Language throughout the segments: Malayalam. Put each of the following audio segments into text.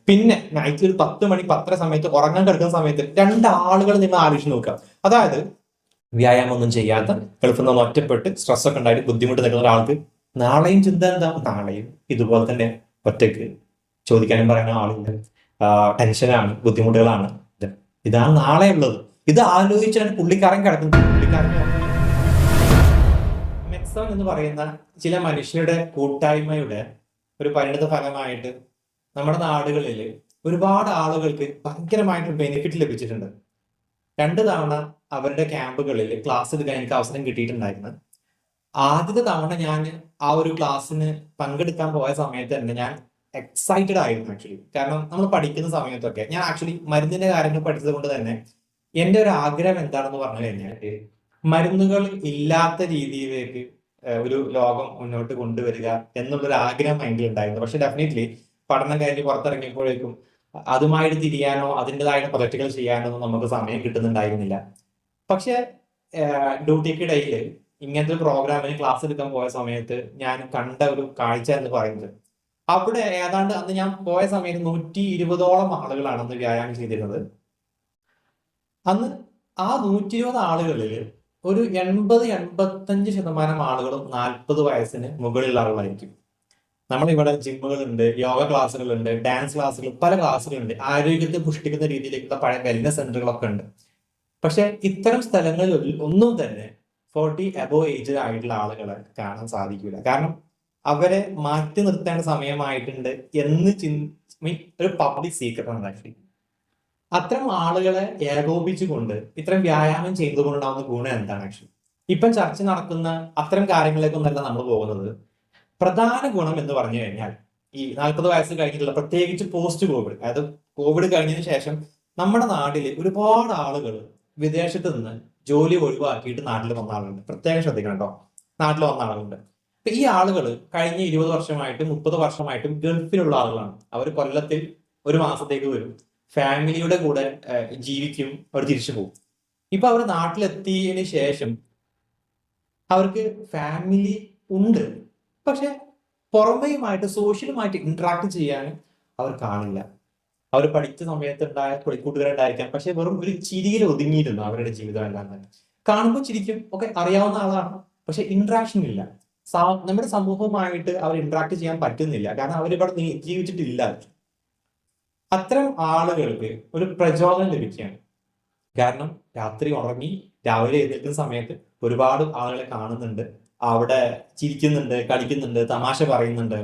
പിന്നെ നൈറ്റിൽ ഒരു 10 മണി 10:30 സമയത്ത് ഉറങ്ങാൻ കിടക്കുന്ന സമയത്ത് രണ്ടാളുകൾ നിങ്ങൾ ആലോചിച്ച് നോക്കുക. അതായത് വ്യായാമം ഒന്നും ചെയ്യാത്ത ഗൾഫിൽ നിന്ന് ഒറ്റപ്പെട്ട് സ്ട്രെസ് ഒക്കെ ഉണ്ടായിട്ട് ബുദ്ധിമുട്ട് നിൽക്കുന്ന ഒരാൾക്ക് നാളെയും ചിന്ത എന്താ? നാളെയും ഇതുപോലെ തന്നെ ഒറ്റയ്ക്ക് ചോദിക്കാനും പറയാനും ആളില്ല, ടെൻഷനാണ്, ബുദ്ധിമുട്ടുകളാണ്. ഇതാണ് നാളെ ഉള്ളത്. ഇത് ആലോചിച്ചാണ് പുള്ളിക്കാരൻ കിടക്കുന്നത്. പുള്ളിക്കാരൻ മെക്സോൺ എന്ന് പറയുന്ന ചില മനുഷ്യരുടെ കൂട്ടായ്മയുടെ ഒരു പരിണിത ഫലമായിട്ട് നമ്മുടെ നാടുകളിൽ ഒരുപാട് ആളുകൾക്ക് ഭയങ്കരമായിട്ട് ബെനിഫിറ്റ് ലഭിച്ചിട്ടുണ്ട്. 2 തവണ അവരുടെ ക്യാമ്പുകളിൽ ക്ലാസ് എടുക്കാൻ എനിക്ക് അവസരം കിട്ടിയിട്ടുണ്ടായിരുന്നു. ആദ്യത്തെ തവണ ഞാൻ ആ ഒരു ക്ലാസ്സിന് പങ്കെടുക്കാൻ പോയ സമയത്ത് തന്നെ ഞാൻ എക്സൈറ്റഡ് ആയിരുന്നു ആക്ച്വലി. കാരണം നമ്മൾ പഠിക്കുന്ന സമയത്തൊക്കെ ഞാൻ ആക്ച്വലി മരുന്നിന്റെ കാര്യങ്ങൾ പഠിച്ചത് കൊണ്ട് തന്നെ എൻ്റെ ഒരു ആഗ്രഹം എന്താണെന്ന് പറഞ്ഞു കഴിഞ്ഞാൽ മരുന്നുകൾ ഇല്ലാത്ത രീതിയിലേക്ക് ഒരു ലോകം മുന്നോട്ട് കൊണ്ടുവരിക എന്നുള്ളൊരു ആഗ്രഹം മൈൻഡിൽ ഉണ്ടായിരുന്നു. പക്ഷെ ഡെഫിനറ്റ്ലി പഠനം കഴിഞ്ഞ് പുറത്തിറങ്ങിയപ്പോഴേക്കും അതുമായിട്ട് തിരിയാനോ അതിൻ്റെതായ പ്രൊജക്റ്റുകൾ ചെയ്യാനോ നമുക്ക് സമയം കിട്ടുന്നുണ്ടായിരുന്നില്ല. പക്ഷെ ഡ്യൂട്ടിക്കിടയിൽ ഇങ്ങനത്തെ ഒരു പ്രോഗ്രാമിന് ക്ലാസ് എടുക്കാൻ പോയ സമയത്ത് ഞാൻ കണ്ട ഒരു കാഴ്ച എന്ന് പറയുന്നത്, അവിടെ ഏതാണ്ട് അന്ന് ഞാൻ പോയ സമയത്ത് 120ഓളം ആളുകളാണ് അന്ന് വ്യായാമം ചെയ്തിരുന്നത്. അന്ന് ആ 120 ആളുകളിൽ ഒരു 80-85% ആളുകളും 40 വയസ്സിന് മുകളിലുള്ള ആളുകളായിരിക്കും. നമ്മളിവിടെ ജിമ്മുകളുണ്ട്, യോഗ ക്ലാസ്സുകളുണ്ട്, ഡാൻസ് ക്ലാസ്സുകൾ, പല ക്ലാസ്സുകളുണ്ട്, ആരോഗ്യത്തെ പുഷ്ടിക്കുന്ന രീതിയിലേക്കുള്ള പഴയ വെൽനസ് സെന്ററുകളൊക്കെ ഉണ്ട്. പക്ഷെ ഇത്തരം സ്ഥലങ്ങളിൽ ഒന്നും തന്നെ 40 അബോവ് ഏജ് ആയിട്ടുള്ള ആളുകളെ കാണാൻ സാധിക്കില്ല. കാരണം അവരെ മാറ്റി നിർത്തേണ്ട സമയമായിട്ടുണ്ട് എന്ന് ഒരു പബ്ലിക് സീക്രട്ട് ആണ് ആക്ച്വലി. അത്തരം ആളുകളെ ഏകോപിച്ചുകൊണ്ട് ഇത്തരം വ്യായാമം ചെയ്തുകൊണ്ടുണ്ടാവുന്ന ഗുണം എന്താണ് ആക്ച്വലി? ഇപ്പം ചർച്ച നടക്കുന്ന അത്തരം കാര്യങ്ങളിലേക്കൊന്നല്ല നമ്മൾ പോകുന്നത്. പ്രധാന ഗുണം എന്ന് പറഞ്ഞു കഴിഞ്ഞാൽ ഈ 40 വയസ്സ് കഴിഞ്ഞിട്ടുള്ള, പ്രത്യേകിച്ച് പോസ്റ്റ് കോവിഡ്, അതായത് കോവിഡ് കഴിഞ്ഞതിന് ശേഷം നമ്മുടെ നാട്ടിൽ ഒരുപാട് ആളുകൾ വിദേശത്ത് നിന്ന് ജോലി ഒഴിവാക്കിയിട്ട് നാട്ടിൽ വന്ന ആളുകളുണ്ട്. പ്രത്യേകം ശ്രദ്ധിക്കണം കേട്ടോ, നാട്ടിൽ വന്ന ആളുകളുണ്ട്. അപ്പൊ ഈ ആളുകൾ കഴിഞ്ഞ 20 വർഷമായിട്ടും 30 വർഷമായിട്ടും ഗൾഫിലുള്ള ആളുകളാണ്. അവർ കൊല്ലത്തിൽ ഒരു മാസത്തേക്ക് വരും, ഫാമിലിയുടെ കൂടെ ജീവിക്കും, അവർ തിരിച്ചു പോകും. ഇപ്പൊ അവർ നാട്ടിലെത്തിയതിന് ശേഷം അവർക്ക് ഫാമിലി ഉണ്ട്, പക്ഷെ പുറമേയുമായിട്ട് സോഷ്യലുമായിട്ട് ഇന്ററാക്ട് ചെയ്യാൻ അവർ കാണില്ല. അവർ പഠിച്ച സമയത്ത് ഉണ്ടായ കൂട്ടുകാരുണ്ടായിരിക്കാം, പക്ഷെ വെറും ഒരു ചിരിയിൽ ഒതുങ്ങിയിരുന്നു അവരുടെ ജീവിതം എല്ലാം തന്നെ. കാണുമ്പോൾ ചിരിക്കും, ഒക്കെ അറിയാവുന്ന ആളാണ്, പക്ഷെ ഇന്ററാക്ഷൻ ഇല്ല. നമ്മുടെ സമൂഹവുമായിട്ട് അവർ ഇന്ററാക്ട് ചെയ്യാൻ പറ്റുന്നില്ല, കാരണം അവരിവിടെ ജീവിച്ചിട്ടില്ല. അത്തരം ആളുകൾക്ക് ഒരു പ്രചോദനം ലഭിക്കുകയാണ്. കാരണം രാത്രി ഉറങ്ങി രാവിലെ എഴുന്നേൽക്കുന്ന സമയത്ത് ഒരുപാട് ആളുകളെ കാണുന്നുണ്ട്, അവിടെ ചിരിക്കുന്നുണ്ട്, കളിക്കുന്നുണ്ട്, തമാശ പറയുന്നുണ്ട്.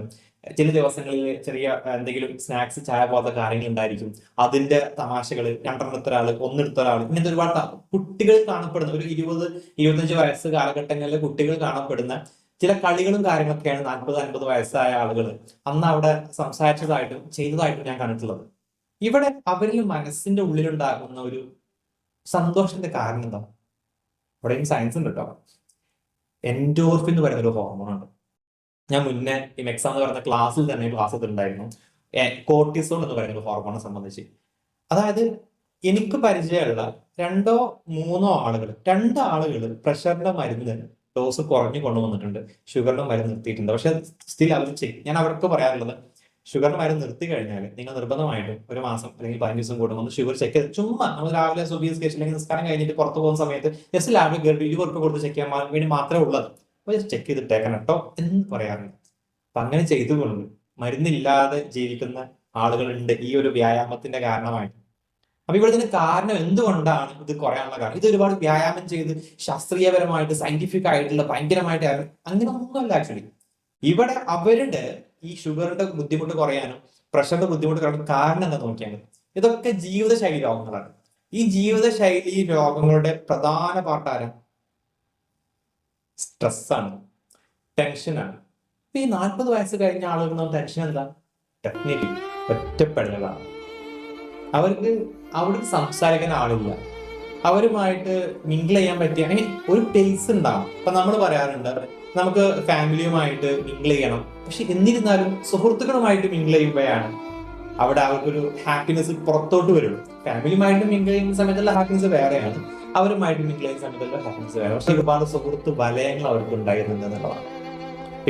ചില ദിവസങ്ങളിൽ ചെറിയ എന്തെങ്കിലും സ്നാക്സ്, ചായ പോലത്തെ കാര്യങ്ങൾ ഉണ്ടായിരിക്കും. അതിന്റെ തമാശകൾ, 2 എടുത്തൊരാൾ, 1 എടുത്തൊരാൾ, ഇങ്ങനത്തെ ഒരുപാട് കുട്ടികൾ കാണപ്പെടുന്ന ഒരു 20-25 വയസ്സ് കാലഘട്ടങ്ങളിലെ കുട്ടികൾ കാണപ്പെടുന്ന ചില കളികളും കാര്യങ്ങളൊക്കെയാണ് 40-50 വയസ്സായ ആളുകൾ അന്ന് അവിടെ സംസാരിച്ചതായിട്ടും ചെയ്തതായിട്ടും ഞാൻ കണ്ടിട്ടുള്ളത്. ഇവിടെ അവരിൽ മനസ്സിന്റെ ഉള്ളിലുണ്ടാകുന്ന ഒരു സന്തോഷത്തിന്റെ കാരണം എന്താ? ഇവിടെയും സയൻസ് ഉണ്ട് കേട്ടോ. എൻഡോർഫിൻ എന്ന് പറയുന്ന ഒരു ഹോർമോണുണ്ട്. ഞാൻ മുന്നേ ഈ മെക്സാം എന്ന് പറയുന്ന ക്ലാസ്സിൽ തന്നെ ക്ലാസ് എടുത്തിട്ടുണ്ടായിരുന്നു കോർട്ടിസോൾ എന്ന് പറയുന്ന ഒരു ഹോർമോണെ സംബന്ധിച്ച്. അതായത് എനിക്ക് പരിചയമുള്ള 2-3 ആളുകൾ, 2 ആളുകൾ പ്രഷറിന്റെ മരുന്ന് ഡോസ് കുറഞ്ഞു കൊണ്ടുവന്നിട്ടുണ്ട്, ഷുഗറിന്റെ മരുന്ന് നിർത്തിയിട്ടുണ്ട്. പക്ഷെ സ്റ്റിൽ അവർ ഞാൻ അവർക്ക് പറയാറുള്ളത്, ഷുഗറിന്റെ മരുന്ന് നിർത്തി കഴിഞ്ഞാൽ നിങ്ങൾ നിർബന്ധമായിട്ടും ഒരു മാസം അല്ലെങ്കിൽ 15 ദിവസം കൂടുമ്പോൾ ഒന്ന് ഷുഗർ ചെക്ക് ചെയ്ത്, ചുമ്മാ നമ്മൾ രാവിലെ സുബീസ് കേസ് അല്ലെങ്കിൽ നിസ്കാരം കഴിഞ്ഞിട്ട് പുറത്ത് പോകുന്ന സമയത്ത് ജസ്റ്റ് ലാബിൽ കയറി 20 ഉറുപ്പിക കൊടുത്ത് ചെക്ക് ചെയ്യാൻ വേണ്ടി മാത്രമേ ഉള്ളത്. അപ്പോൾ ജസ്റ്റ് ചെക്ക് ചെയ്തിട്ടേക്കണം കേട്ടോ എന്ന് പറയാറുണ്ട്. അപ്പൊ അങ്ങനെ ചെയ്തുകൊണ്ട് മരുന്നില്ലാതെ ജീവിക്കുന്ന ആളുകളുണ്ട് ഈ ഒരു വ്യായാമത്തിന്റെ കാരണമായിട്ട്. അപ്പൊ ഇവിടെ ഇതിന് കാരണം എന്തുകൊണ്ടാണ് ഇത് കുറയാനുള്ള കാരണം? ഇത് ഒരുപാട് വ്യായാമം ചെയ്ത് ശാസ്ത്രീയപരമായിട്ട് സയന്റിഫിക് ആയിട്ടുള്ള ഭയങ്കരമായിട്ട് അങ്ങനെ ഒന്നുമല്ല ആക്ച്വലി. ഇവിടെ അവരുടെ ഈ ഷുഗറിന്റെ ബുദ്ധിമുട്ട് കുറയാനും പ്രഷറിന്റെ ബുദ്ധിമുട്ട് കുറയാനും കാരണം എന്താ നോക്കിയാണ്, ഇതൊക്കെ ജീവിതശൈലി രോഗങ്ങളാണ്. ഈ ജീവിതശൈലി രോഗങ്ങളുടെ പ്രധാന പാർട്ടാണ് സ്ട്രെസ്സാണ്, ടെൻഷനാണ്. ഈ 40 വയസ്സ് കഴിഞ്ഞ ആളുകൾ ടെൻഷൻ എന്താ? ഡെഫിനറ്റ്ലി ഒറ്റപ്പെടലാണ്. അവർക്ക് അവിടെ സംസാരിക്കാൻ ആളില്ല, അവരുമായിട്ട് മിങ്കിൾ ചെയ്യാൻ പറ്റിയ ഒരു പേസ് ഉണ്ടാവും. അപ്പൊ നമ്മൾ പറയാറുണ്ട് നമുക്ക് ഫാമിലിയുമായിട്ട് മിങ്കിൾ ചെയ്യണം, പക്ഷെ എന്നിരുന്നാലും സുഹൃത്തുക്കളുമായിട്ട് മിങ്കിൾ ചെയ്യുമ്പോഴാണ് അവിടെ അവർക്കൊരു ഹാപ്പിനെസ് പുറത്തോട്ട് വരുള്ളൂ. ഫാമിലിയുമായിട്ട് മിങ്കിൾ ചെയ്യുന്ന സമയത്തുള്ള ഹാപ്പിനെസ് വേറെയാണ്, അവരുമായിട്ട് മിങ്കിൾ ചെയ്യുന്ന സമയത്തുള്ള ഹാപ്പിനെസ് വേറെ. പക്ഷെ ഒരുപാട് സുഹൃത്ത് വലയങ്ങൾ അവർക്ക് ഉണ്ടായിരുന്നുണ്ട് എന്നുള്ളതാണ്.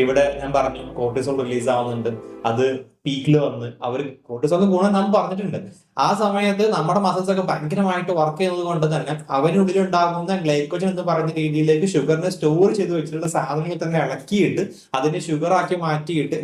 ഇവിടെ ഞാൻ പറഞ്ഞു കോർട്ടിസോൾ റിലീസ് ആവുന്നുണ്ട്, അത് പീക്കിൽ വന്ന് അവർ കോർട്ടിസോളിന്റെ ഗുണം നാം പറഞ്ഞിട്ടുണ്ട്. ആ സമയത്ത് നമ്മുടെ മസിൽസ് ഒക്കെ ഭയങ്കരമായിട്ട് വർക്ക് ചെയ്യുന്നത് കൊണ്ട് തന്നെ അവനുള്ളിൽ ഉണ്ടാകുന്ന ഗ്ലൈക്കോജൻ എന്ന് പറയുന്ന രീതിയിലേക്ക് ഷുഗറിനെ സ്റ്റോർ ചെയ്ത് വെച്ചിട്ടുള്ള സാധനങ്ങൾ തന്നെ ഇളക്കിയിട്ട് അതിനെ ഷുഗർ ആക്കി മാറ്റിയിട്ട്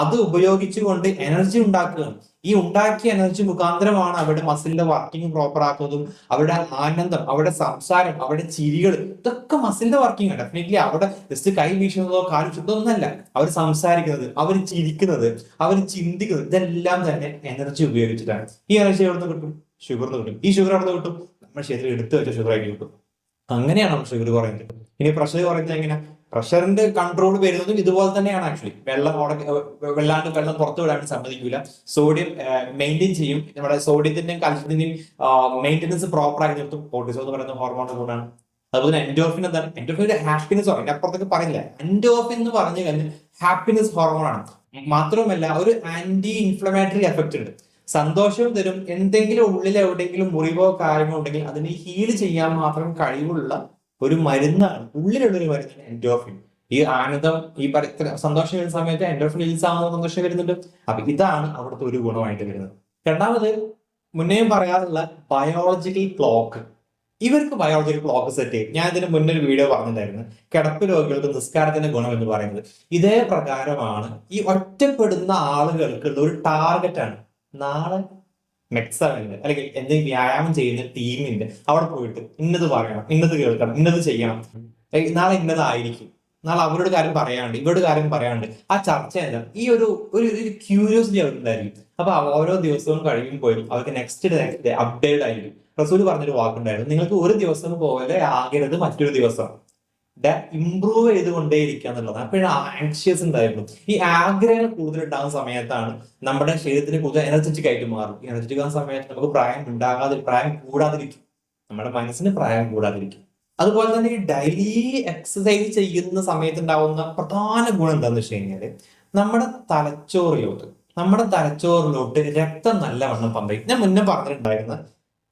അത് ഉപയോഗിച്ചുകൊണ്ട് എനർജി ഉണ്ടാക്കുകയാണ്. ഈ ഉണ്ടാക്കിയ എനർജി മുഖാന്തരമാണ് അവരുടെ മസിലിന്റെ വർക്കിംഗ് പ്രോപ്പർ ആക്കുന്നതും അവരുടെ ആനന്ദം, അവരുടെ സംസാരം, അവരുടെ ചിരികൾ, ഇതൊക്കെ മസിലിന്റെ വർക്കിംഗ് ആണ്. ഡെഫിനറ്റ്ലി അവിടെ ജസ്റ്റ് കൈ വീശുന്നതോ കാല് വീശുന്നതൊന്നല്ല. അവർ സംസാരിക്കുന്നത്, അവർ ചിരിക്കുന്നത്, അവർ ചിന്തിക്കുന്നത്, ഇതെല്ലാം തന്നെ എനർജി ഉപയോഗിച്ചിട്ടാണ്. ഈ എനർജി എവിടെ നിന്ന് കിട്ടും? ഷുഗറിന് കിട്ടും. ഈ ഷുഗർ എവിടെ നിന്ന് കിട്ടും? നമ്മുടെ ശരീരം എടുത്തു വെച്ച ഷുഗർ ആയിട്ട് കിട്ടും. അങ്ങനെയാണ് നമ്മൾ ഷുഗർ കുറയുന്നത്. ഇനി പ്രഷർ കുറയുന്നത് എങ്ങനെ? പ്രഷറിന്റെ കൺട്രോൾ വരുന്നതും ഇതുപോലെ തന്നെയാണ്. ആക്ച്വലി വെള്ളം പുറത്തു വിടാൻ സമ്മതിക്കില്ല. സോഡിയം മെയിൻറ്റെയിൻ ചെയ്യും. നമ്മുടെ സോഡിയത്തിന്റെയും കാൽഷ്യത്തിന്റെയും മെയിൻ്റെനൻസ് പ്രോപ്പർ ആയി നിർത്തും. കോർട്ടിസോൾ എന്ന് പറയുന്ന ഹോർമോൺ ഗുണമാണ്. അതുപോലെ എൻഡോർഫിൻ എന്താണ്? എൻഡോർഫിൻ ഹാപ്പിനെസ് പറയും. അപ്പുറത്തേക്ക് പറയില്ല. എൻഡോർഫിൻ എന്ന് പറഞ്ഞു കഴിഞ്ഞാൽ ഹാപ്പിനെസ് ഹോർമോൺ ആണ്. മാത്രമല്ല ഒരു ആന്റി ഇൻഫ്ലമേറ്ററി എഫക്റ്റ് ഉണ്ട്. സന്തോഷം തരും. എന്തെങ്കിലും ഉള്ളിൽ എവിടെയെങ്കിലും മുറിവോ കാര്യമോ ഉണ്ടെങ്കിൽ അതിനെ ഹീൽ ചെയ്യാൻ മാത്രം കഴിവുള്ള ഒരു മരുന്നാണ്. ഉള്ളിലുള്ള ഒരു മരുന്നാണ് എൻഡോർഫിൻ. ഈ ആനന്ദം, ഈ സന്തോഷം വരുന്ന സമയത്ത് എൻഡോർഫിൻ റിലീസ് ആവുന്ന സന്തോഷം വരുന്നുണ്ട്. അപ്പൊ ഇതാണ് അവിടുത്തെ ഒരു ഗുണമായിട്ട് വരുന്നത്. രണ്ടാമത് മുന്നേയും പറയാറുള്ള ബയോളജിക്കൽ ക്ലോക്ക്. ഇവർക്ക് ബയോളജിക്കൽ ക്ലോക്ക് സെറ്റ് ചെയ്യും. ഞാൻ ഇതിന് മുന്നേ ഒരു വീഡിയോ പറഞ്ഞിട്ടുണ്ടായിരുന്നു, കിടപ്പ് രോഗികൾക്ക് നിസ്കാരത്തിന്റെ ഗുണം എന്ന് പറയുന്നത്. ഇതേ പ്രകാരമാണ് ഈ ഒറ്റപ്പെടുന്ന ആളുകൾക്കുള്ള ഒരു ടാർഗറ്റ് ആണ്. നാളെ മെക്സവിന്റെ അല്ലെങ്കിൽ എന്തെങ്കിലും വ്യായാമം ചെയ്യുന്ന ടീമിന്റെ അവിടെ പോയിട്ട് ഇന്നത് പറയണം, ഇന്നത് കേൾക്കണം, ഇന്നത് ചെയ്യണം, നാളെ ഇന്നതായിരിക്കും, നാളെ അവരോട് കാര്യം പറയാണ്ട് ഇവരോട് കാര്യം പറയാണ്ട് ആ ചർച്ച എന്താ, ഈ ഒരു ക്യൂരിയോസിറ്റി അവർക്കുണ്ടായിരിക്കും. അപ്പൊ ഓരോ ദിവസവും കഴിയുമ്പോഴും അവർക്ക് നെക്സ്റ്റ് ഡേ അപ്ഡേറ്റ് ആയിരിക്കും. റസൂൽ പറഞ്ഞൊരു വാക്കുണ്ടായിരുന്നു, നിങ്ങൾക്ക് ഒരു ദിവസം പോലെ ആകരുത് മറ്റൊരു ദിവസം. ഇംപ്രൂവ് ചെയ്തുകൊണ്ടേയിരിക്കുക എന്നുള്ളതാണ്. അപ്പോഴും ആങ്ഷ്യസ് ഉണ്ടായിരുന്നു. ഈ ആഗ്രഹങ്ങൾ കൂടുതൽ ഉണ്ടാകുന്ന സമയത്താണ് നമ്മുടെ ശരീരത്തിന് കൂടുതൽ എനർജറ്റിക് ആയിട്ട് മാറും. ഈ എനർജറ്റിക് ആകുന്ന സമയത്ത് നമുക്ക് പ്രായം കൂടാതിരിക്കും. നമ്മുടെ മനസ്സിന് പ്രായം കൂടാതിരിക്കും. അതുപോലെ തന്നെ ഈ ഡെയിലി എക്സസൈസ് ചെയ്യുന്ന സമയത്ത് ഉണ്ടാവുന്ന പ്രധാന ഗുണം എന്താണെന്ന് വെച്ച് കഴിഞ്ഞാല് നമ്മുടെ തലച്ചോറിലോട്ട് രക്തം നല്ലവണ്ണം പമ്പ് ചെയ്യും. ഞാൻ മുന്നേ പറഞ്ഞിട്ടുണ്ടായിരുന്ന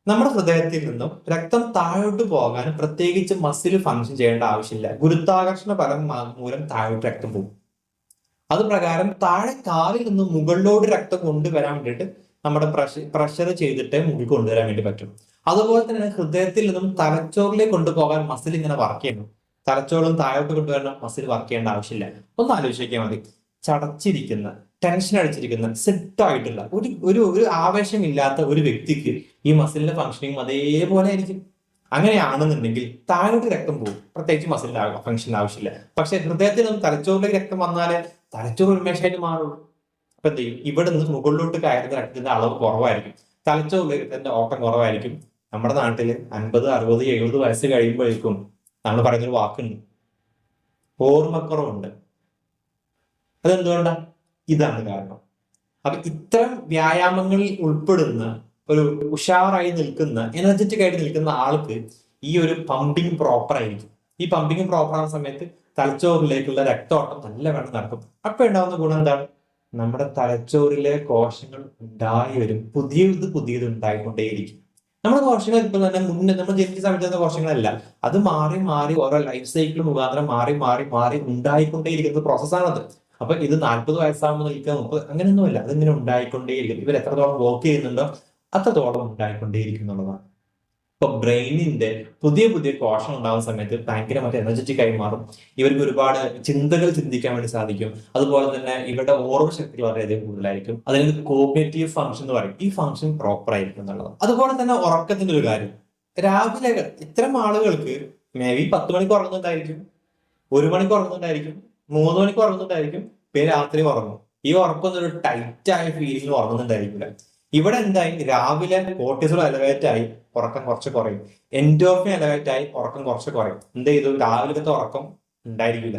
നമ്മുടെ ഹൃദയത്തിൽ നിന്നും രക്തം താഴോട്ട് പോകാൻ പ്രത്യേകിച്ച് മസിൽ ഫങ്ഷൻ ചെയ്യേണ്ട ആവശ്യമില്ല. ഗുരുത്വാകർഷണ ബലം മൂലം താഴോട്ട് രക്തം പോകും. അത് പ്രകാരം താഴെ കാലിൽ നിന്നും മുകളിലോട്ട് രക്തം കൊണ്ടുവരാൻ വേണ്ടിയിട്ട് നമ്മുടെ പ്രഷർ ചെയ്തിട്ട് മുകളിൽ കൊണ്ടുവരാൻ വേണ്ടി പറ്റും. അതുപോലെ തന്നെ ഹൃദയത്തിൽ നിന്നും തലച്ചോറിലേക്ക് കൊണ്ടുപോകാൻ മസിൽ ഇങ്ങനെ വർക്ക് ചെയ്യണം. തലച്ചോറും താഴോട്ട് കൊണ്ടുവരണം, മസിൽ വർക്ക് ചെയ്യേണ്ട ആവശ്യമില്ല. ഒന്ന് ആലോചിക്കാൻ മതി, ചടച്ചിരിക്കുന്ന, ടെൻഷൻ അടിച്ചിരിക്കുന്ന, സെറ്റ് ആയിട്ടുള്ള ഒരു ആവേശമില്ലാത്ത ഒരു വ്യക്തിക്ക് ഈ മസിലിന്റെ ഫംഗ്ഷനിങ് അതേപോലെ ആയിരിക്കും. അങ്ങനെയാണെന്നുണ്ടെങ്കിൽ താഴോട്ട് രക്തം പോകും, പ്രത്യേകിച്ച് മസിലിന്റെ ഫംഗ്ഷൻ ആവശ്യമില്ല. പക്ഷെ ഹൃദയത്തിൽ നിന്നും തലച്ചോറിലേക്ക് രക്തം വന്നാലേ തലച്ചോറ് ഉന്മേഷമായിട്ട് മാറുള്ളൂ. അപ്പൊ എന്ത് ചെയ്യും? ഇവിടെ നിന്ന് മുകളിലോട്ട് കയറുന്ന രക്തത്തിന്റെ അളവ് കുറവായിരിക്കും, തലച്ചോറിലേക്ക് രക്തത്തിന്റെ ഓട്ടം കുറവായിരിക്കും. നമ്മുടെ നാട്ടില് 50, 60, 70 വയസ്സ് കഴിയുമ്പോഴേക്കും നമ്മൾ പറയുന്നൊരു വാക്കുണ്ട്, ഓർമ്മക്കുറവുണ്ട്. അതെന്തുകൊണ്ടാ? ഇതാണ് കാരണം. അപ്പൊ ഇത്തരം വ്യായാമങ്ങളിൽ ഉൾപ്പെടുന്ന ഒരു ഉഷാറായി നിൽക്കുന്ന, എനർജറ്റിക് ആയിട്ട് നിൽക്കുന്ന ആൾക്ക് ഈ ഒരു പമ്പിങ് പ്രോപ്പർ ആയിരിക്കും. ഈ പമ്പിങ് പ്രോപ്പർ ആവുന്ന സമയത്ത് തലച്ചോറിലേക്കുള്ള രക്തോട്ടം നല്ല വേണം നടക്കും. അപ്പൊ ഉണ്ടാവുന്ന ഗുണം എന്താണ്? നമ്മുടെ തലച്ചോറിലെ കോശങ്ങൾ ഉണ്ടായി വരും, പുതിയത് ഉണ്ടായിക്കൊണ്ടേയിരിക്കും. നമ്മുടെ കോശങ്ങൾ ഇപ്പൊ തന്നെ മുന്നേ നമ്മൾ ജനിച്ച സമയത്ത് കോശങ്ങളല്ല, അത് മാറി മാറി ഓരോ ലൈഫ് സൈക്കിൾ മുഖാന്തരം മാറി ഉണ്ടായിക്കൊണ്ടേയിരിക്കുന്ന പ്രോസസ്സാണത്. അപ്പൊ ഇത് 40 വയസ്സാകുമ്പോൾ നിൽക്കുക, 30, അങ്ങനെയൊന്നുമല്ല, അതിങ്ങനെ ഉണ്ടായിക്കൊണ്ടേയിരിക്കും. ഇവർ എത്രത്തോളം വർക്ക് ചെയ്യുന്നുണ്ടോ അത്രത്തോളം ഉണ്ടായിക്കൊണ്ടേയിരിക്കും എന്നുള്ളതാണ്. ഇപ്പൊ ബ്രെയിനിന്റെ പുതിയ കോശം ഉണ്ടാകുന്ന സമയത്ത് ഭയങ്കരമായിട്ട് എനർജറ്റിക് ആയി മാറും. ഇവർക്ക് ഒരുപാട് ചിന്തകൾ ചിന്തിക്കാൻ വേണ്ടി സാധിക്കും. അതുപോലെ തന്നെ ഇവരുടെ ഓർമ്മശക്തി വളരെയധികം കൂടുതലായിരിക്കും. അതിന് കോഗ്നിറ്റീവ് ഫംഗ്ഷൻ എന്ന് പറയും. ഈ ഫംഗ്ഷൻ പ്രോപ്പർ ആയിരിക്കും എന്നുള്ളതാണ്. അതുപോലെ തന്നെ ഉറക്കത്തിന്റെ ഒരു കാര്യം, രാവിലെ ഇത്തരം ആളുകൾക്ക് മേ ബി 10 മണിക്ക് ഉറങ്ങുന്നുണ്ടായിരിക്കും, 1 മണിക്ക് ഉറങ്ങുന്നുണ്ടായിരിക്കും, 3 മണിക്ക് ഉറങ്ങുന്നുണ്ടായിരിക്കും, പിന്നെ രാത്രി ഉറങ്ങും. ഈ ഉറക്കം ഒരു ടൈറ്റ് ആയ ഫീലിംഗ് ഉറങ്ങുന്നുണ്ടായിരിക്കില്ല. ഇവിടെ എന്തായി? രാവിലെ കോർട്ടിസോൾ എലവേറ്റ് ആയി, ഉറക്കം കുറച്ച് കുറയും. എൻഡോർഫിൻ എലവേറ്റ് ആയി, ഉറക്കം കുറച്ച് കുറയും. എന്ത് ചെയ്തു? രാവിലത്തെ ഉറക്കം ഉണ്ടായിരിക്കില്ല.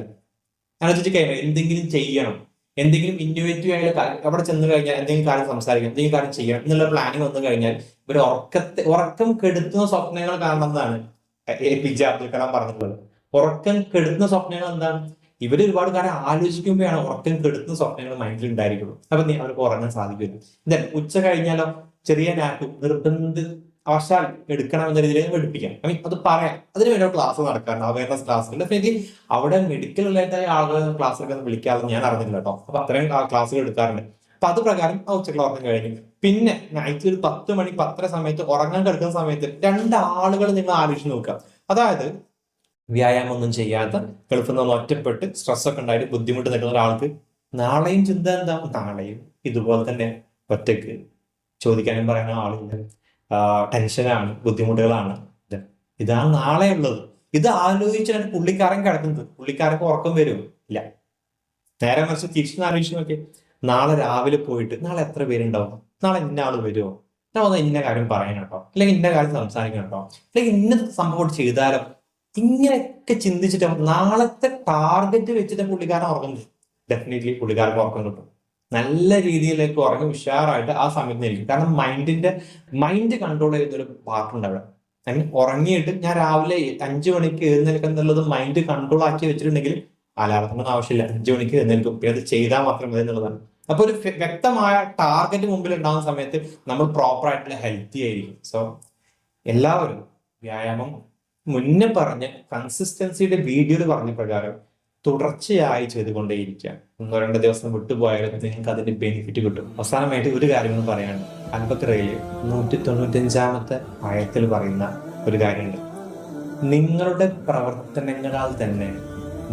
എനർജറ്റിക് ആയി എന്തെങ്കിലും ചെയ്യണം, എന്തെങ്കിലും ഇന്നോവേറ്റീവ് ആയ അവിടെ ചെന്ന് കഴിഞ്ഞാൽ എന്തെങ്കിലും കാര്യം സംസാരിക്കണം, എന്തെങ്കിലും കാര്യം ചെയ്യണം എന്നുള്ള പ്ലാനിങ് വന്നു കഴിഞ്ഞാൽ ഇവർ ഉറക്കം കെടുത്തുന്ന സ്വപ്നങ്ങൾ കാണണമെന്നാണ് APJ അബ്ദുൽ കലാം പറഞ്ഞിട്ടുള്ളത്. ഉറക്കം കെടുത്തുന്ന സ്വപ്നങ്ങൾ എന്താണ്? ഇവര് ഒരുപാട് കാര്യം ആലോചിക്കുമ്പോഴാണ് ഉറക്കം കെടുത്തുന്ന സ്വപ്നങ്ങൾ മൈൻഡിൽ ഉണ്ടായിരിക്കുള്ളൂ. അപ്പൊ അവർക്ക് ഉറങ്ങാൻ സാധിക്കില്ല. ഉച്ച കഴിഞ്ഞാലോ ചെറിയ നാപ്പ് അവശാൽ എടുക്കണം എന്ന രീതിയിൽ പഠിപ്പിക്കാം. ഐ മീൻ അത് പറയാം. അതിന് വേണ്ടി ക്ലാസ് നടക്കാറുണ്ട്, അവയർനെസ് ക്ലാസ്. ഡെഫിനറ്റ്ലി അവിടെ മെഡിക്കൽ റിലേറ്റഡ് ആളുകൾ ക്ലാസ്സിലൊക്കെ വിളിക്കാതെ ഞാൻ അറിഞ്ഞില്ല കേട്ടോ. അപ്പൊ അത്രയും ക്ലാസ്സുകൾ എടുക്കാറുണ്ട്. അപ്പൊ അത് പ്രകാരം ആ ഉച്ചക്കുള്ള ഉറക്കം കഴിഞ്ഞു. പിന്നെ നൈറ്റ് ഒരു 10 മണി 10:30 സമയത്ത് ഉറങ്ങാൻ കിടക്കുന്ന സമയത്ത് രണ്ടാളുകൾ നിങ്ങൾ ആലോചിച്ച് നോക്കുക. അതായത് വ്യായാമം ഒന്നും ചെയ്യാത്ത ഗൾഫിൽ നിന്ന് ഒറ്റപ്പെട്ട് സ്ട്രെസ് ഒക്കെ ഉണ്ടായിട്ട് ബുദ്ധിമുട്ട് നിൽക്കുന്ന ഒരാൾക്ക് നാളെയും ചിന്ത എന്താ? നാളെയും ഇതുപോലെ തന്നെ ഒറ്റക്ക് ചോദിക്കാനും പറയാനും ആളില്ല, ടെൻഷനാണ്, ബുദ്ധിമുട്ടുകളാണ്. ഇതാണ് നാളെ ഉള്ളത്. ഇത് ആലോചിച്ചാണ് പുള്ളിക്കാരൻ കിടക്കുന്നത്. പുള്ളിക്കാരക്ക് ഉറക്കം വരുമോ? ഇല്ല. നേരെ മറിച്ച് തിരിച്ചു ആലോചിച്ച് നോക്കി, നാളെ രാവിലെ പോയിട്ട് നാളെ എത്ര പേരുണ്ടാവും, നാളെ ഇന്ന ആള് വരുമോ, ഞാൻ വന്നാൽ ഇന്ന കാര്യം പറയാൻ കേട്ടോ, അല്ലെങ്കിൽ ഇന്ന കാര്യം സംസാരിക്കണം കേട്ടോ, അല്ലെങ്കിൽ ഇന്ന സംഭവം ചെയ്താലോ, ഇങ്ങനെയൊക്കെ ചിന്തിച്ചിട്ട് നാളത്തെ ടാർഗറ്റ് വെച്ചിട്ട് പുള്ളിക്കാരൻ ഉറങ്ങുന്നത്. ഡെഫിനറ്റ്ലി പുള്ളിക്കാരൻ ഉറക്കം കിട്ടും. നല്ല രീതിയിലേക്ക് ഉറങ്ങി ഉഷാറായിട്ട് ആ സമയത്ത് ഇരിക്കും. കാരണം മൈൻഡ് കൺട്രോൾ ചെയ്യുന്ന ഒരു പാർട്ടുണ്ട് അവിടെ. അങ്ങനെ ഉറങ്ങിയിട്ട് ഞാൻ രാവിലെ 5 മണിക്ക് എഴുന്നേൽക്കുക എന്നുള്ളത് മൈൻഡ് കൺട്രോൾ ആക്കി വെച്ചിട്ടുണ്ടെങ്കിൽ അലാറത്തിനൊന്നും ആവശ്യമില്ല, 5 മണിക്ക് എഴുന്നേൽക്കും. പിന്നെ അത് ചെയ്താൽ മാത്രം മതി എന്നുള്ളതാണ്. അപ്പൊ ഒരു വ്യക്തമായ ടാർഗറ്റ് മുമ്പിൽ ഉണ്ടാകുന്ന സമയത്ത് നമ്മൾ പ്രോപ്പർ ആയിട്ടുള്ള ഹെൽത്തി ആയിരിക്കും. സോ എല്ലാവരും വ്യായാമം മുന്നേ പറഞ്ഞ കൺസിസ്റ്റൻസിയുടെ വീഡിയോയിൽ പറഞ്ഞ പ്രകാരം തുടർച്ചയായി ചെയ്തുകൊണ്ടേയിരിക്കുക. 1-2 ദിവസം വിട്ടുപോയാലും നിങ്ങൾക്ക് അതിന്റെ ബെനിഫിറ്റ് കിട്ടും. അവസാനമായിട്ട് ഒരു കാര്യം പറയാനുണ്ട്. അൽബഖറയില് 195-ാമത്തെ ആയത്തിൽ പറയുന്ന ഒരു കാര്യമുണ്ട്. നിങ്ങളുടെ പ്രവർത്തനങ്ങളാൽ തന്നെ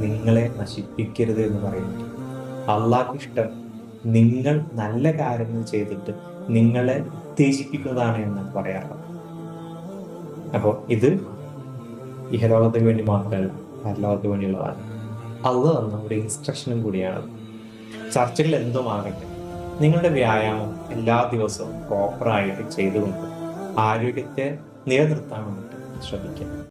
നിങ്ങളെ നശിപ്പിക്കരുത് എന്ന് പറയുന്നു. അള്ളാഹ്ക്ക് ഇഷ്ടം നിങ്ങൾ നല്ല കാര്യങ്ങൾ ചെയ്തിട്ട് നിങ്ങളെ ഉത്തേജിപ്പിക്കുന്നതാണ് എന്ന് പറയാറുള്ളത്. അപ്പോൾ ഇത് ഇഹലോകത്തിന് വേണ്ടി മാത്രമല്ല, പരലോകത്തിന് വേണ്ടിയുള്ളതാണ്. അള്ളാഹ് തന്ന ഒരു ഇൻസ്ട്രക്ഷനും കൂടിയാണ്. ചർച്ചകൾ എന്തും ആകട്ടെ, നിങ്ങളുടെ വ്യായാമം എല്ലാ ദിവസവും പ്രോപ്പറായിട്ട് ചെയ്തുകൊണ്ട് ആരോഗ്യത്തെ നിലനിർത്താൻ വേണ്ടിയിട്ട് ശ്രമിക്കുക.